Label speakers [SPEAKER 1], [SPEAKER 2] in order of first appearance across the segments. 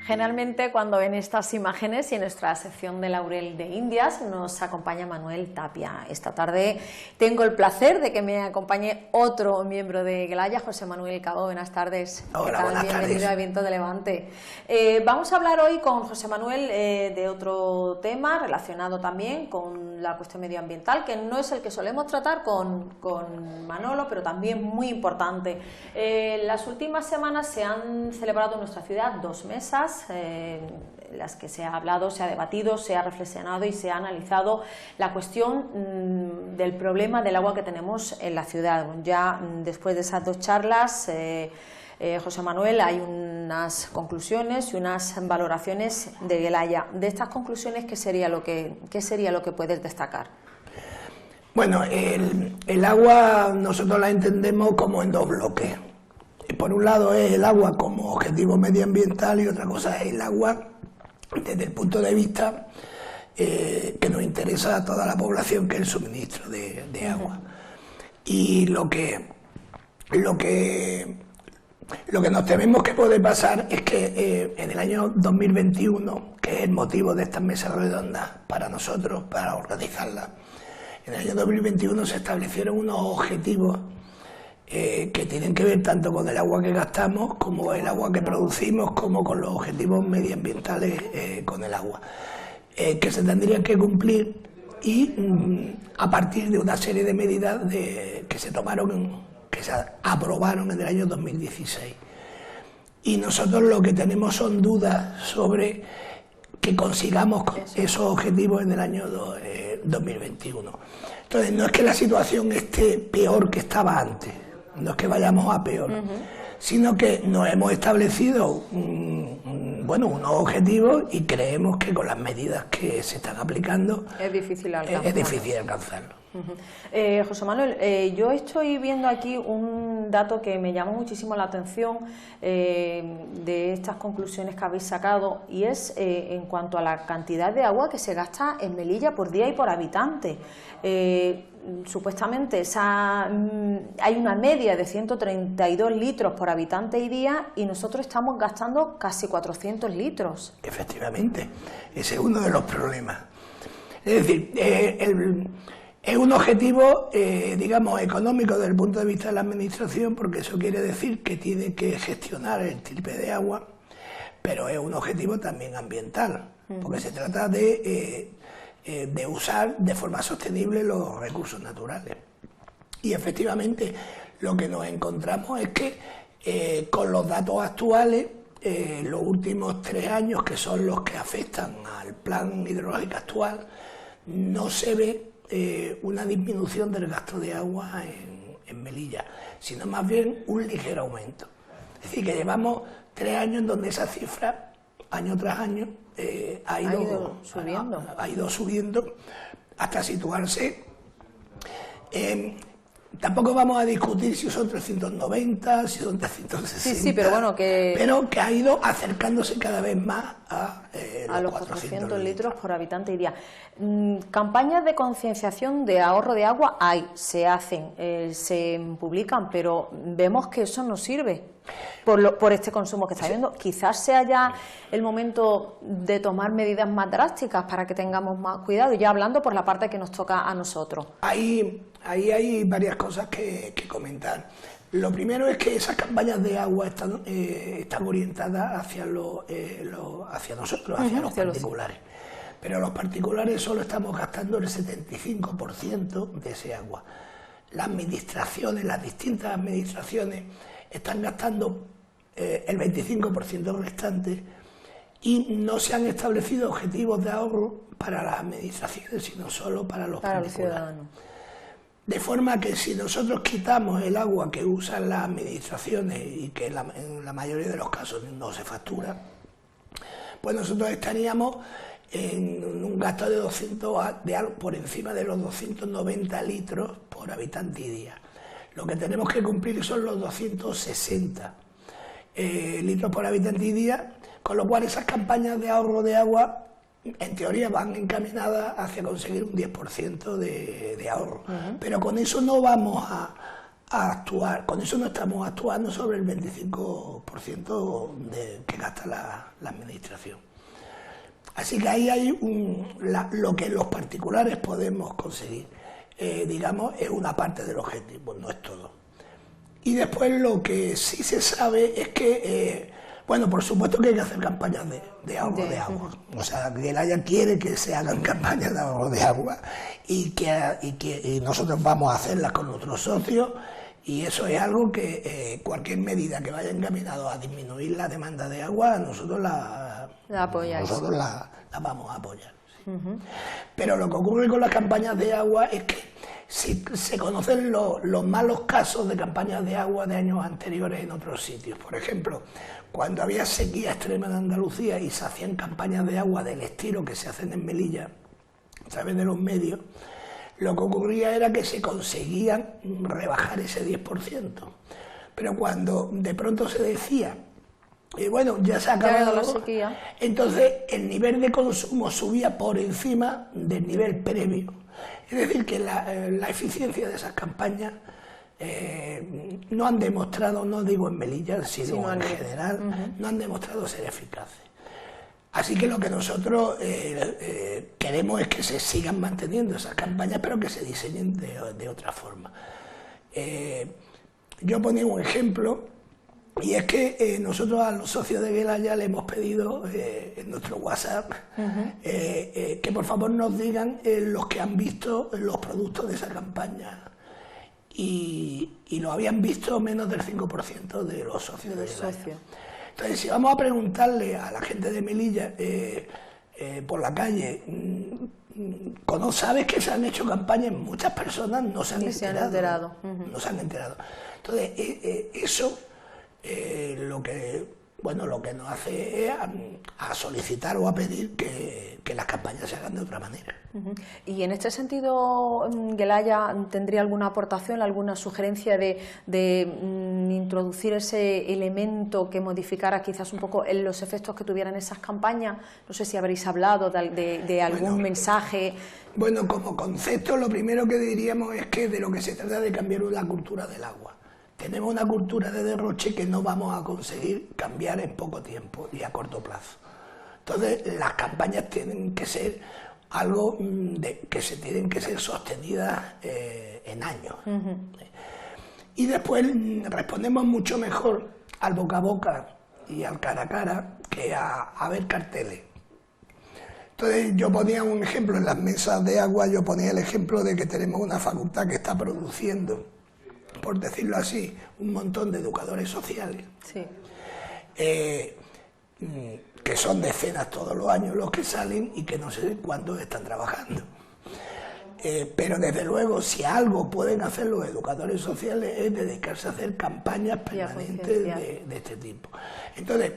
[SPEAKER 1] Generalmente cuando ven estas imágenes y en nuestra sección de Laurel de Indias nos acompaña Manuel Tapia. Esta tarde tengo el placer de que me acompañe otro miembro de Gelaya, José Manuel Cabo. Buenas tardes.
[SPEAKER 2] Hola, buenas tardes.
[SPEAKER 1] Bienvenido a Viento de Levante. Vamos a hablar hoy con José Manuel de otro tema relacionado también con la cuestión medioambiental, que no es el que solemos tratar con Manolo, pero también muy importante. Las últimas semanas se han celebrado en nuestra ciudad 2 mesas en las que se ha hablado, se ha debatido, se ha reflexionado y se ha analizado la cuestión del problema del agua que tenemos en la ciudad. Ya después de esas 2 charlas, José Manuel, hay unas conclusiones y unas valoraciones de Gelaya. De estas conclusiones, ¿qué sería lo que puedes destacar?
[SPEAKER 2] Bueno, el agua nosotros la entendemos como en 2 bloques. Por un lado es el agua como objetivo medioambiental y otra cosa es el agua desde el punto de vista que nos interesa a toda la población, que es el suministro de agua. Y lo que nos tememos que puede pasar es que en el año 2021, que es el motivo de estas mesas redondas para nosotros, para organizarlas, en el año 2021 se establecieron unos objetivos que tienen que ver tanto con el agua que gastamos, como el agua que producimos, como con los objetivos medioambientales con el agua, que se tendrían que cumplir y a partir de una serie de medidas que se aprobaron en el año 2016. Y nosotros lo que tenemos son dudas sobre que consigamos esos objetivos en el año 2021. Entonces, no es que la situación esté peor que estaba antes, no es que vayamos a peor, sino que nos hemos establecido unos objetivos y creemos que con las medidas que se están aplicando
[SPEAKER 1] es difícil alcanzarlo. José Manuel, yo estoy viendo aquí un dato que me llamó muchísimo la atención de estas conclusiones que habéis sacado, y es en cuanto a la cantidad de agua que se gasta en Melilla por día y por habitante. Supuestamente hay una media de 132 litros por habitante y día, y nosotros estamos gastando casi 400 litros.
[SPEAKER 2] Efectivamente, ese es uno de los problemas. Es decir, es un objetivo, digamos, económico desde el punto de vista de la administración, porque eso quiere decir que tiene que gestionar el triple de agua, pero es un objetivo también ambiental, porque se trata de usar de forma sostenible los recursos naturales. Y efectivamente lo que nos encontramos es que con los datos actuales, los últimos 3 años, que son los que afectan al plan hidrológico actual, no se ve una disminución del gasto de agua en Melilla, sino más bien un ligero aumento. Es decir, que llevamos 3 años en donde esa cifra, año tras año, ha ido subiendo hasta situarse. Tampoco vamos a discutir si son 390, si son 360,
[SPEAKER 1] sí, pero bueno,
[SPEAKER 2] pero que ha ido acercándose cada vez más a
[SPEAKER 1] los 400 litros por habitante y día. Campañas de concienciación de ahorro de agua se hacen, se publican, pero vemos que eso no sirve por este consumo que está habiendo. Quizás sea ya el momento de tomar medidas más drásticas para que tengamos más cuidado, y ya hablando por la parte que nos toca a nosotros. Ahí
[SPEAKER 2] hay varias cosas que comentar. Lo primero es que esas campañas de agua están orientadas hacia nosotros, hacia los particulares. Pero los particulares solo estamos gastando el 75% de ese agua. Las distintas administraciones, están gastando el 25% restante, y no se han establecido objetivos de ahorro para las administraciones, sino solo para los particulares. De forma que si nosotros quitamos el agua que usan las administraciones y que en la mayoría de los casos no se factura, pues nosotros estaríamos en un gasto de algo por encima de los 290 litros por habitante y día. Lo que tenemos que cumplir son los 260 litros por habitante y día, con lo cual esas campañas de ahorro de agua en teoría van encaminadas hacia conseguir un 10% de ahorro. Pero con eso no vamos a actuar, con eso no estamos actuando sobre el 25% que gasta la administración. Así que ahí hay lo que los particulares podemos conseguir, digamos, es una parte del objetivo, no es todo. Y después lo que sí se sabe es que, bueno, por supuesto que hay que hacer campañas de ahorro de agua. O sea, Gelaya quiere que se hagan campañas de ahorro de agua y nosotros vamos a hacerlas con nuestros socios, y eso es algo que cualquier medida que vaya encaminado a disminuir la demanda de agua, nosotros la vamos a apoyar. Sí. Pero lo que ocurre con las campañas de agua es que se conocen los malos casos de campañas de agua de años anteriores en otros sitios. Por ejemplo, cuando había sequía extrema en Andalucía y se hacían campañas de agua del estilo que se hacen en Melilla a través de los medios, lo que ocurría era que se conseguían rebajar ese 10%. Pero cuando de pronto se decía, bueno, ya se ha acabado la sequía, entonces el nivel de consumo subía por encima del nivel previo. Es decir, que la eficiencia de esas campañas no han demostrado, no digo en Melilla, sino en general, no han demostrado ser eficaces. Así que lo que nosotros queremos es que se sigan manteniendo esas campañas, pero que se diseñen de otra forma. Yo ponía un ejemplo, y es que nosotros a los socios de Gelaya le hemos pedido en nuestro WhatsApp que por favor nos digan los que han visto los productos de esa campaña. Y lo habían visto menos del 5% de los socios de Gelaya. Entonces, si vamos a preguntarle a la gente de Melilla por la calle, ¿sabes que se han hecho campañas? Muchas personas no se han enterado. No se han enterado. Entonces, eso lo que nos hace es a solicitar o a pedir que las campañas se hagan de otra manera.
[SPEAKER 1] Y en este sentido, Gelaya tendría alguna aportación, alguna sugerencia de introducir ese elemento que modificara quizás un poco los efectos que tuvieran esas campañas. No sé si habréis hablado de algún mensaje.
[SPEAKER 2] Bueno, como concepto, lo primero que diríamos es que de lo que se trata de cambiar la cultura del agua. Tenemos una cultura de derroche que no vamos a conseguir cambiar en poco tiempo y a corto plazo. Entonces, las campañas tienen que ser algo que se tienen que ser sostenidas en años. Y después respondemos mucho mejor al boca a boca y al cara a cara que a ver carteles. Entonces, yo ponía un ejemplo en las mesas de agua, yo ponía el ejemplo de que tenemos una facultad que está produciendo, por decirlo así, un montón de educadores sociales, sí. Que son decenas todos los años los que salen y que no sé cuántos están trabajando. Pero desde luego, si algo pueden hacer los educadores sociales es dedicarse a hacer campañas permanentes de este tipo. Entonces,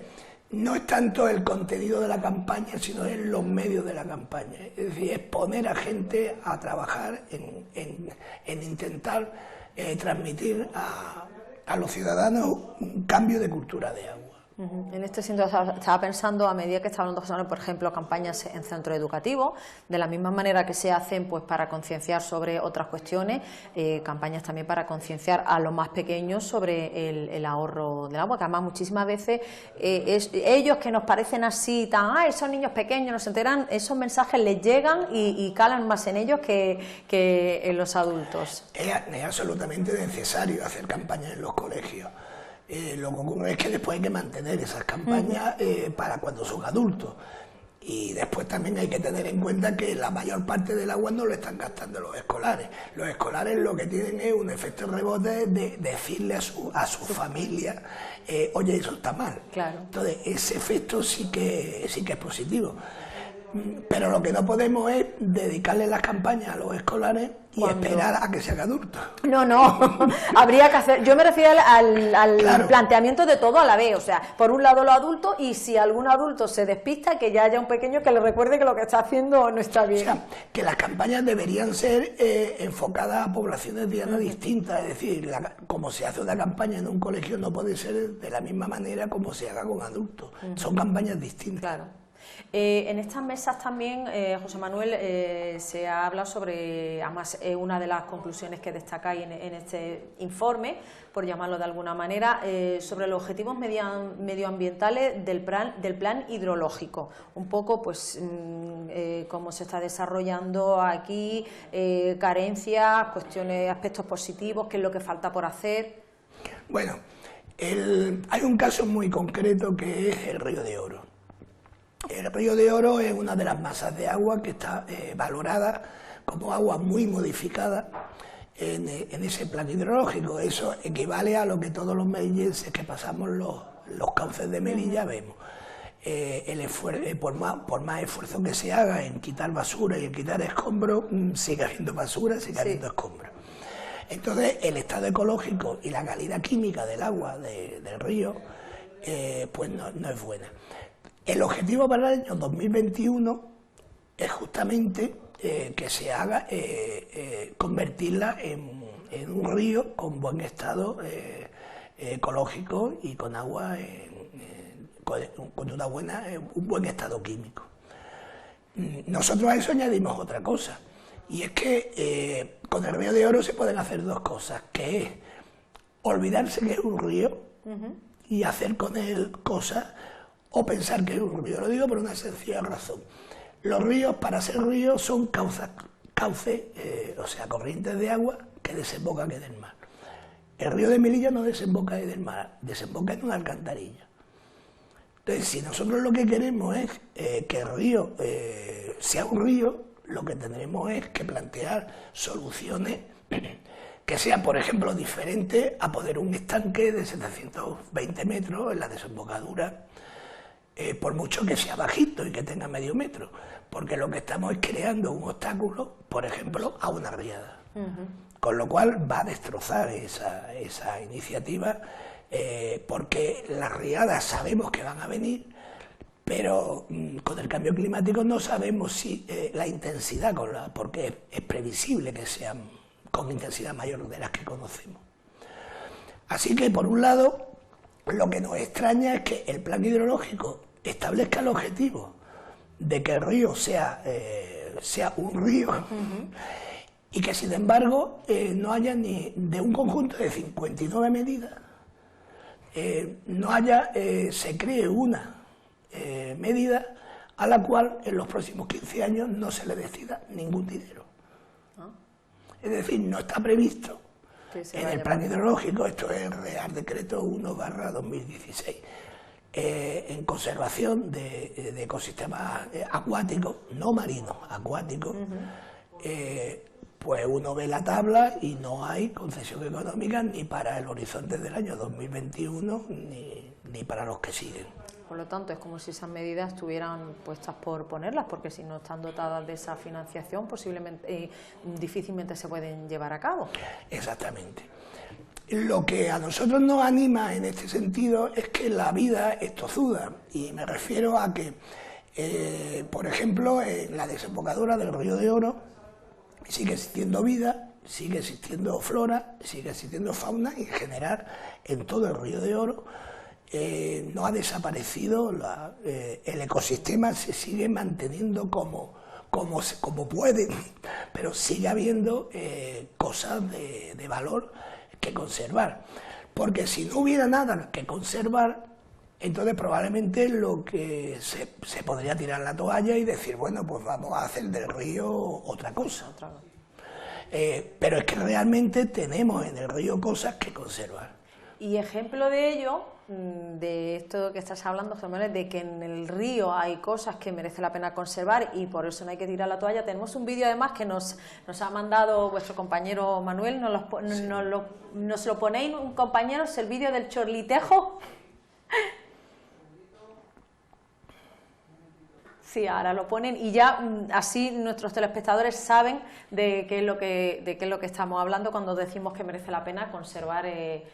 [SPEAKER 2] no es tanto el contenido de la campaña, sino es los medios de la campaña. Es decir, es poner a gente a trabajar en intentar transmitir a los ciudadanos un cambio de cultura de agua.
[SPEAKER 1] En este sentido, estaba pensando, a medida que estaba hablando, por ejemplo, campañas en centros educativos, de la misma manera que se hacen pues para concienciar sobre otras cuestiones, campañas también para concienciar a los más pequeños sobre el ahorro del agua, que además muchísimas veces ellos que nos parecen así, esos niños pequeños no se enteran, esos mensajes les llegan y calan más en ellos que en los adultos.
[SPEAKER 2] Es absolutamente necesario hacer campañas en los colegios. Lo que ocurre es que después hay que mantener esas campañas para cuando son adultos, y después también hay que tener en cuenta que la mayor parte del agua no lo están gastando los escolares. Los escolares lo que tienen es un efecto rebote de decirle a su familia, oye, eso está mal. Claro. Entonces ese efecto sí que es positivo. Pero lo que no podemos es dedicarle las campañas a los escolares y esperar a que se haga adulto.
[SPEAKER 1] No, habría que hacer, yo me refiero al planteamiento de todo a la vez, o sea, por un lado los adultos, y si algún adulto se despista, que ya haya un pequeño que le recuerde que lo que está haciendo no está bien.
[SPEAKER 2] O sea, que las campañas deberían ser enfocadas a poblaciones dianas distintas, es decir, como se hace una campaña en un colegio no puede ser de la misma manera como se haga con adultos, son campañas distintas.
[SPEAKER 1] Claro. En estas mesas también, José Manuel, se ha hablado sobre, además una de las conclusiones que destacáis en este informe, por llamarlo de alguna manera, sobre los objetivos medioambientales del plan hidrológico. Un poco, pues, cómo se está desarrollando aquí, carencias, cuestiones, aspectos positivos, qué es lo que falta por hacer.
[SPEAKER 2] Bueno, hay un caso muy concreto que es el Río de Oro. El Río de Oro es una de las masas de agua que está valorada como agua muy modificada en ese plan hidrológico. Eso equivale a lo que todos los melillenses que pasamos los cauces de Melilla vemos. Por más esfuerzo que se haga en quitar basura y en quitar escombros, sigue habiendo basura, sigue habiendo escombros. Entonces, el estado ecológico y la calidad química del agua del río, pues no es buena. El objetivo para el año 2021 es justamente que se haga, convertirla en un río con buen estado ecológico y con agua, con un buen estado químico. Nosotros a eso añadimos otra cosa, y es que con el Río de Oro se pueden hacer dos cosas, que es olvidarse que es un río y hacer con él cosas, o pensar que es un río. Lo digo por una sencilla razón. Los ríos, para ser ríos, son cauces, o sea, corrientes de agua que desembocan en el mar. El río de Melilla no desemboca en el mar, desemboca en una alcantarilla. Entonces, si nosotros lo que queremos es que el río sea un río, lo que tendremos es que plantear soluciones que sean, por ejemplo, diferentes a poner un estanque de 720 metros en la desembocadura, por mucho que sea bajito y que tenga medio metro, porque lo que estamos es creando un obstáculo, por ejemplo, a una riada. Con lo cual va a destrozar esa iniciativa, porque las riadas sabemos que van a venir, pero con el cambio climático no sabemos si la intensidad, porque es previsible que sean con intensidad mayor de las que conocemos. Así que, por un lado, lo que nos extraña es que el plan hidrológico establezca el objetivo de que el río sea un río, y que, sin embargo, no haya ni de un conjunto de 59 medidas, se cree una medida a la cual en los próximos 15 años no se le decida ningún dinero. Es decir, no está previsto en el plan hidrológico, esto es el Real Decreto 1/2016, en conservación de ecosistemas acuáticos, no marinos, acuáticos. Pues uno ve la tabla y no hay concesión económica ni para el horizonte del año 2021 ni para los que siguen.
[SPEAKER 1] Por lo tanto, es como si esas medidas estuvieran puestas por ponerlas, porque si no están dotadas de esa financiación, posiblemente, difícilmente se pueden llevar a cabo.
[SPEAKER 2] Exactamente. Lo que a nosotros nos anima en este sentido es que la vida es tozuda, y me refiero a que, por ejemplo, en la desembocadura del Río de Oro sigue existiendo vida, sigue existiendo flora, sigue existiendo fauna, y en general en todo el Río de Oro no ha desaparecido, el ecosistema se sigue manteniendo como puede, pero sigue habiendo cosas de valor que conservar, porque si no hubiera nada que conservar, entonces probablemente lo que se podría tirar la toalla y decir, bueno, pues vamos a hacer del río otra cosa. Pero es que realmente tenemos en el río cosas que conservar.
[SPEAKER 1] Y ejemplo de ello, de esto que estás hablando, José, de que en el río hay cosas que merece la pena conservar y por eso no hay que tirar la toalla. Tenemos un vídeo además que nos ha mandado vuestro compañero Manuel, nos lo ponéis, un compañero, es el vídeo del chorlitejo. Sí, ahora lo ponen y ya así nuestros telespectadores saben de qué es lo que estamos hablando cuando decimos que merece la pena conservar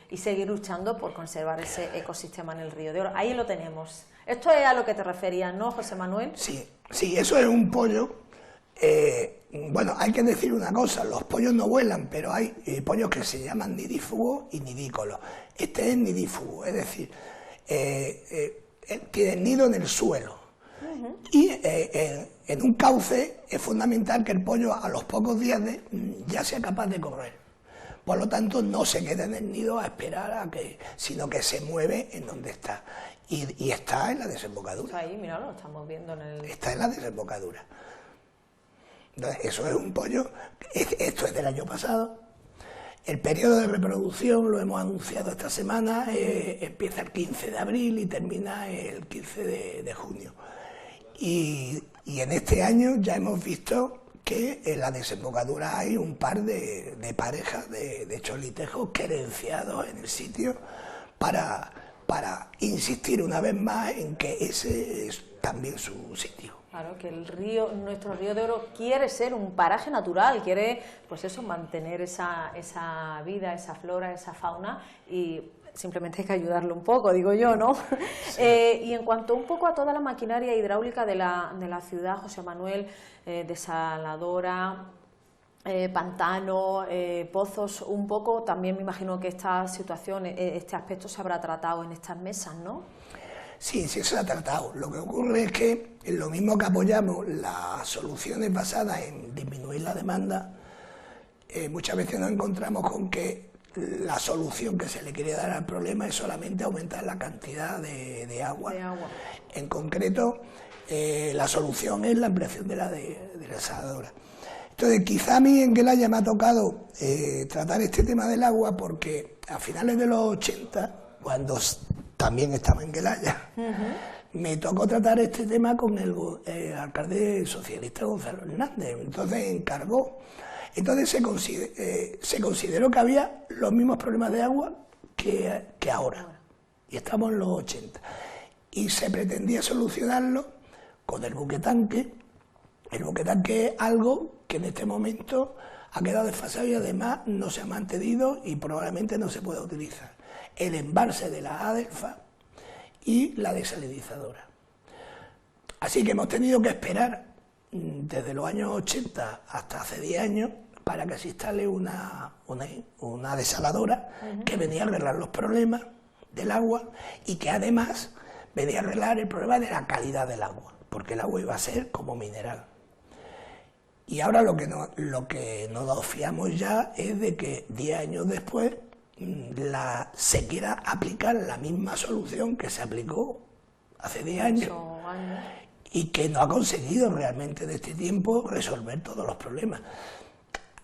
[SPEAKER 1] y seguir luchando por conservar ese ecosistema en el Río de Oro. Ahí lo tenemos. Esto es a lo que te referías, ¿no, José Manuel?
[SPEAKER 2] Sí, eso es un pollo. Bueno, hay que decir una cosa, los pollos no vuelan, pero hay pollos que se llaman nidífugos y nidícolos. Este es nidífugo, es decir, tiene nido en el suelo. Y en un cauce es fundamental que el pollo a los pocos días ya sea capaz de correr. Por lo tanto, no se queda en el nido a esperar sino que se mueve en donde está. Y está en la desembocadura.
[SPEAKER 1] Ahí, mira, lo estamos viendo en el...
[SPEAKER 2] Está en la desembocadura. Entonces, eso es un pollo, esto es del año pasado. El periodo de reproducción, lo hemos anunciado esta semana, empieza el 15 de abril y termina el 15 de junio. Y en este año ya hemos visto que en la desembocadura hay un par de parejas de cholitejos querenciados en el sitio para insistir una vez más en que ese es también su sitio.
[SPEAKER 1] Claro, que nuestro río de Oro quiere ser un paraje natural, quiere, pues eso, mantener esa vida, esa flora, esa fauna, y simplemente hay que ayudarlo un poco, digo yo, ¿no? Sí. Y en cuanto un poco a toda la maquinaria hidráulica de la ciudad, José Manuel, desaladora, pantano, pozos, un poco, también me imagino que esta situación, este aspecto se habrá tratado en estas mesas, ¿no?
[SPEAKER 2] Sí, sí se ha tratado. Lo que ocurre es que en lo mismo que apoyamos las soluciones basadas en disminuir la demanda, muchas veces nos encontramos con que la solución que se le quiere dar al problema es solamente aumentar la cantidad de agua. En concreto, la solución es la ampliación de la desaladora. Entonces, quizá a mí en Guelaya me ha tocado tratar este tema del agua porque a finales de los 80, cuando también estaba en Guelaya, me tocó tratar este tema con el alcalde socialista Gonzalo Hernández. Entonces encargó. Entonces se consideró que había los mismos problemas de agua que ahora. Y estamos en los 80. Y se pretendía solucionarlo con el buquetanque. El buquetanque es algo que en este momento ha quedado desfasado y además no se ha mantenido y probablemente no se pueda utilizar. El embalse de la Adelfa y la desalinizadora. Así que hemos tenido que esperar desde los años 80 hasta hace 10 años para que se instale una desaladora que venía a arreglar los problemas del agua y que además venía a arreglar el problema de la calidad del agua, porque el agua iba a ser como mineral. Y ahora lo que nos fiamos ya es de que 10 años después se quiera aplicar la misma solución que se aplicó hace 10 años y que no ha conseguido realmente de este tiempo resolver todos los problemas.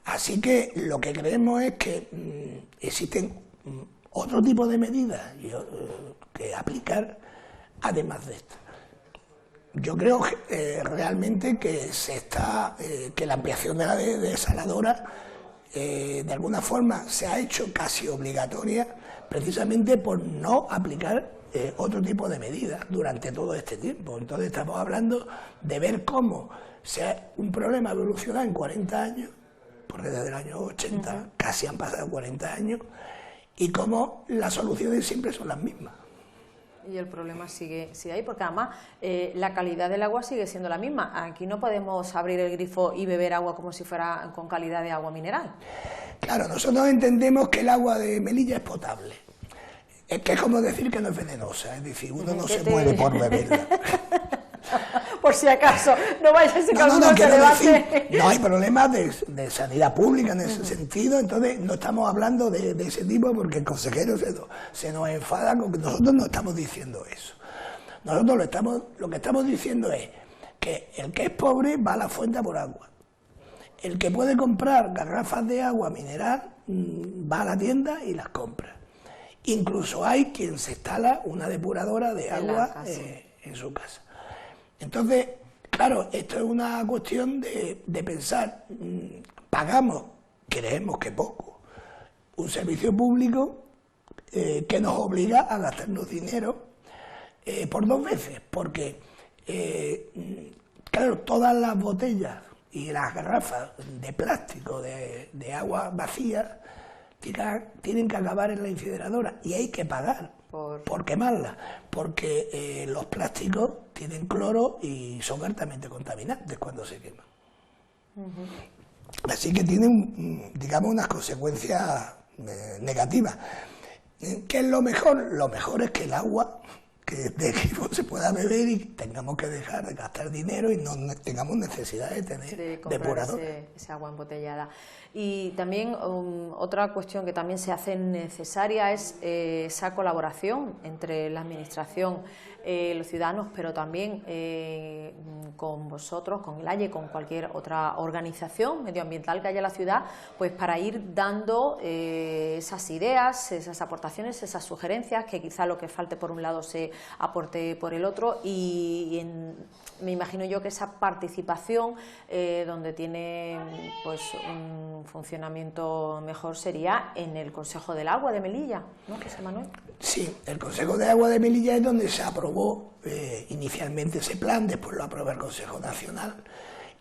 [SPEAKER 2] Así que lo que creemos es que existen otro tipo de medidas que aplicar además de esta. Yo creo realmente que que la ampliación de la desaladora de alguna forma se ha hecho casi obligatoria precisamente por no aplicar otro tipo de medidas durante todo este tiempo. Entonces estamos hablando de ver cómo un problema evoluciona en 40 años, porque desde el año 80 casi han pasado 40 años, y cómo las soluciones siempre son las mismas.
[SPEAKER 1] Y el problema sigue ahí, porque además la calidad del agua sigue siendo la misma. Aquí no podemos abrir el grifo y beber agua como si fuera con calidad de agua mineral.
[SPEAKER 2] Claro, nosotros entendemos que el agua de Melilla es potable. Es que es como decir que no es venenosa, es decir, uno no se muere por beberla.
[SPEAKER 1] Por si acaso, no vaya a ser que alguno se debate.
[SPEAKER 2] No hay problemas de sanidad pública en ese sentido, entonces no estamos hablando de ese tipo porque el consejero se nos enfada con que nosotros no estamos diciendo eso. Nosotros lo que estamos diciendo es que el que es pobre va a la fuente por agua. El que puede comprar garrafas de agua mineral va a la tienda y las compra. Incluso hay quien se instala una depuradora de agua en su casa. Entonces, claro, esto es una cuestión de pensar, pagamos, creemos que poco, un servicio público que nos obliga a gastarnos dinero por dos veces, porque, claro, todas las botellas y las garrafas de plástico de agua vacía tienen que acabar en la incineradora y hay que pagar por quemarla, porque los plásticos tienen cloro y son altamente contaminantes cuando se queman. Así que tienen, digamos, unas consecuencias negativas. ¿Qué es lo mejor? Lo mejor es que el agua de grifo se pueda beber y tengamos que dejar de gastar dinero y no tengamos necesidad de tener depuradores.
[SPEAKER 1] Ese agua embotellada. Y también otra cuestión que también se hace necesaria es esa colaboración entre la administración, los ciudadanos, pero también con vosotros, con el AYE, con cualquier otra organización medioambiental que haya en la ciudad, pues para ir dando esas ideas, esas aportaciones, esas sugerencias, que quizá lo que falte por un lado se aporte por el otro, me imagino yo que esa participación donde tiene pues un funcionamiento mejor sería en el Consejo del Agua de Melilla, ¿no, José Manuel?
[SPEAKER 2] Sí, el Consejo de Agua de Melilla es donde se aprobó inicialmente ese plan, después lo aprobó el Consejo Nacional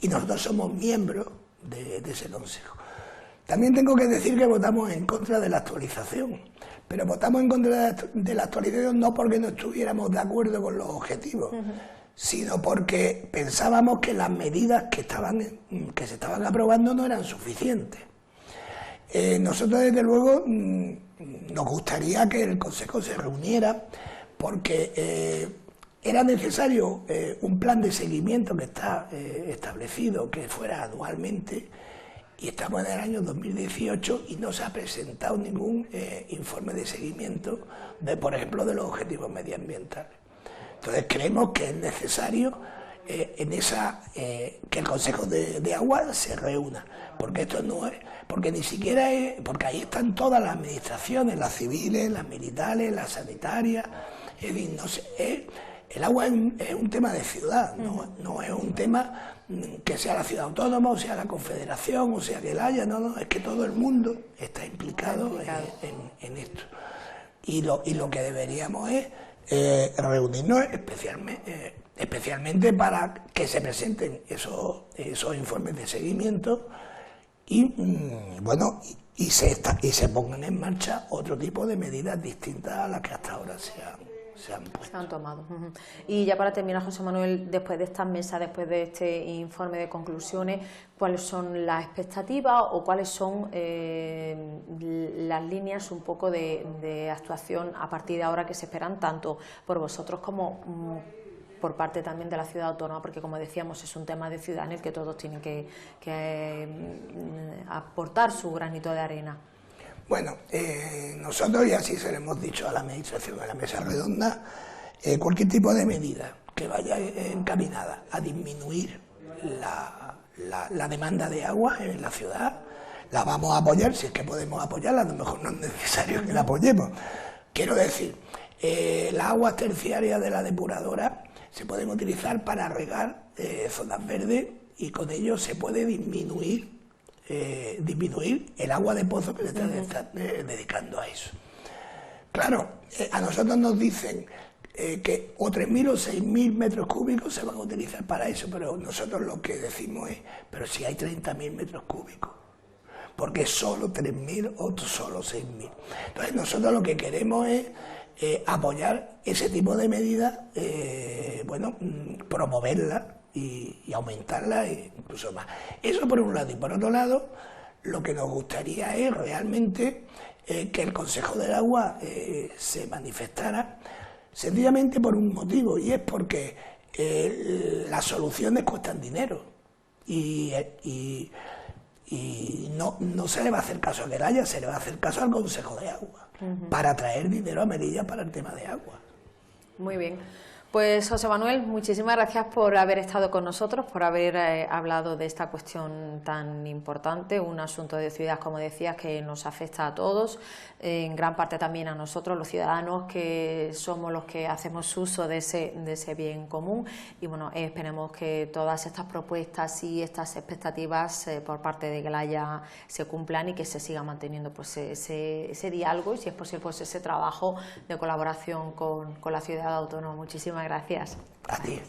[SPEAKER 2] y nosotros somos miembros de ese Consejo. También tengo que decir que votamos en contra de la actualización, pero votamos en contra de la actualización no porque no estuviéramos de acuerdo con los objetivos, sino porque pensábamos que las medidas que se estaban aprobando no eran suficientes. Nosotros, desde luego, nos gustaría que el Consejo se reuniera porque era necesario un plan de seguimiento que está establecido, que fuera anualmente, y estamos en el año 2018 y no se ha presentado ningún informe de seguimiento, por ejemplo, de los objetivos medioambientales. Entonces creemos que es necesario que el Consejo de Agua se reúna, porque esto no es, porque ni siquiera es, porque ahí están todas las administraciones, las civiles, las militares, las sanitarias, es decir, no sé, el agua es un tema de ciudad, no es un tema que sea la ciudad autónoma, o sea la confederación, o sea que el Haya, no, es que todo el mundo está implicado en esto. Y lo que deberíamos es reunirnos especialmente para que se presenten esos informes de seguimiento y bueno, y se pongan en marcha otro tipo de medidas distintas a las que hasta ahora se han
[SPEAKER 1] tomado. Y ya para terminar, José Manuel, después de estas mesas, después de este informe de conclusiones, ¿cuáles son las expectativas o cuáles son las líneas un poco de actuación a partir de ahora que se esperan tanto por vosotros como por parte también de la ciudad autónoma? Porque, como decíamos, es un tema de ciudad en el que todos tienen que aportar su granito de arena.
[SPEAKER 2] Bueno, nosotros, y así se lo hemos dicho a la Administración, a la Mesa Redonda, cualquier tipo de medida que vaya encaminada a disminuir la demanda de agua en la ciudad, la vamos a apoyar, si es que podemos apoyarla, a lo mejor no es necesario que la apoyemos. Quiero decir, las aguas terciarias de la depuradora se pueden utilizar para regar zonas verdes y con ello se puede disminuir el agua de pozo que le están dedicando a eso. Claro, a nosotros nos dicen que o 3.000 o 6.000 metros cúbicos se van a utilizar para eso, pero nosotros lo que decimos es, pero si hay 30.000 metros cúbicos, ¿por qué solo 3.000 o solo 6.000? Entonces nosotros lo que queremos es apoyar ese tipo de medidas, bueno, promoverlas y aumentarla incluso más. Eso por un lado, y por otro lado, lo que nos gustaría es realmente que el Consejo del Agua se manifestara sencillamente por un motivo, y es porque las soluciones cuestan dinero y no se le va a hacer caso a Queraya, se le va a hacer caso al Consejo de Agua para traer dinero a Melilla para el tema de agua.
[SPEAKER 1] Muy bien. Pues José Manuel, muchísimas gracias por haber estado con nosotros, por haber hablado de esta cuestión tan importante, un asunto de ciudad, como decías, que nos afecta a todos, en gran parte también a nosotros, los ciudadanos, que somos los que hacemos uso de ese bien común. Y bueno, esperemos que todas estas propuestas y estas expectativas por parte de Queraya se cumplan y que se siga manteniendo pues ese diálogo y, si es posible, pues ese trabajo de colaboración con la ciudad autónoma. Muchísimas gracias.
[SPEAKER 2] A ti.